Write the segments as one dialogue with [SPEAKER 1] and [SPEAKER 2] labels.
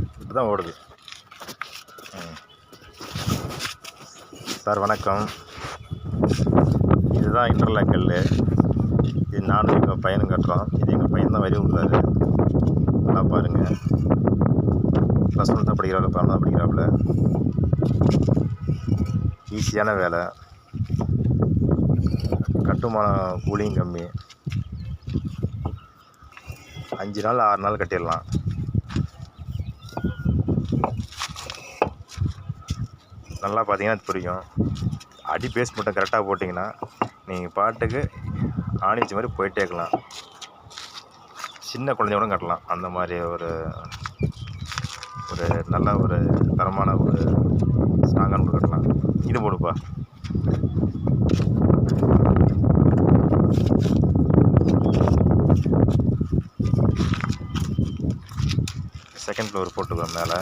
[SPEAKER 1] இப்போ தான் ஓடுது. சார் வணக்கம். இதுதான் இன்டர்லாக் கல். இது நானும் எங்கள் பையனும் கட்டுறோம். இது எங்கள் பையன் தான் வரி விடுறாரு. நல்லா பாருங்கள். +1 தான் படிக்கிறாப்புல, 12 படிக்கிறாப்புல. ஈஸியான வேலை, கட்டுமான கூலியும் கம்மி. 5 நாள் 6 நாள் கட்டிடலாம். நல்லா பார்த்தீங்கன்னா புரியும். அடி பேஸ் மட்டும் கரெக்டாக போட்டிங்கன்னா நீங்கள் பாட்டுக்கு ஆணிச்ச மாதிரி போயிட்டே இருக்கலாம். சின்ன குழந்தைய கூட கட்டலாம். அந்த மாதிரி ஒரு நல்ல ஒரு தரமான ஒரு ஸ்ட்ராங்கான ஒரு கட்டலாம். இது போடுப்பா. செகண்ட் ஃப்ளோர் போட்டுக்குவோம் மேலே.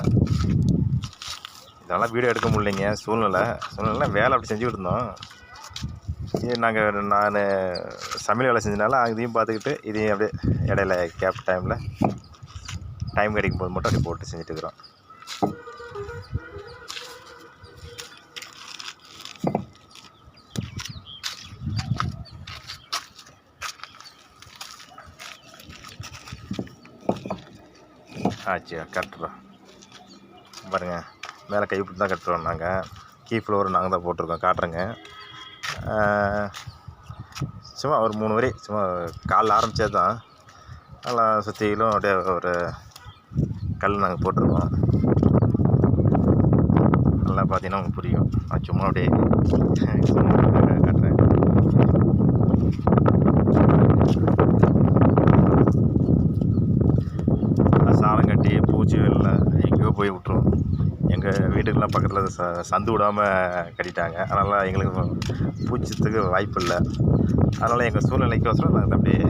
[SPEAKER 1] இதெல்லாம் வீடியோ எடுக்க முடியலைங்க, சூழ்நிலை வேலை அப்படி செஞ்சுக்கிட்டு இருந்தோம். நான் சமையல் வேலை செஞ்சதுனால அதையும் பார்த்துக்கிட்டு இதையும் அப்படியே இடையில கேப் டைம் கிடைக்கும் போது மட்டும் அப்படி போட்டு செஞ்சுட்டு இருக்கிறோம். ஆச்சு கட்டுறோம் பாருங்கள். மேலே கைப்பிட்டு தான் கட்டுறோம். நாங்கள் கீ ஃப்ளோர் நாங்கள் தான் போட்டிருக்கோம். காட்டுறேங்க. சும்மா ஒரு 3 வரி சும்மா காலில் ஆரம்பித்தது தான். நல்லா சுற்றிலும் அப்படியே ஒரு கல் நாங்கள் போட்டிருக்கோம். நல்லா பார்த்தீங்கன்னா உங்களுக்கு புரியும். நான் சும்மா அப்படியே காட்டுறேன். சாலம் கட்டி பூச்சி வெளில எங்கேயோ போய் விட்டுரும். எங்கள் வீட்டுக்கெல்லாம் பக்கத்தில் சந்து விடாமல் கட்டிட்டாங்க. அதனால் எங்களுக்கு பூச்சத்துக்கு வாய்ப்பு இல்லை. அதனால் எங்கள் சூழ்நிலைக்கோசரம் நாங்கள் அப்படியே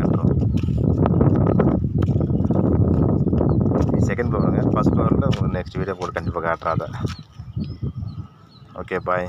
[SPEAKER 1] கட்டுறோம். செகண்ட் ஃப்ளோருங்க. ஃபஸ்ட் ஃப்ளோரில் உங்களுக்கு நெக்ஸ்ட் வீடியோ போட்டு கண்டிப்பாக காட்டுறாத. Okay bye.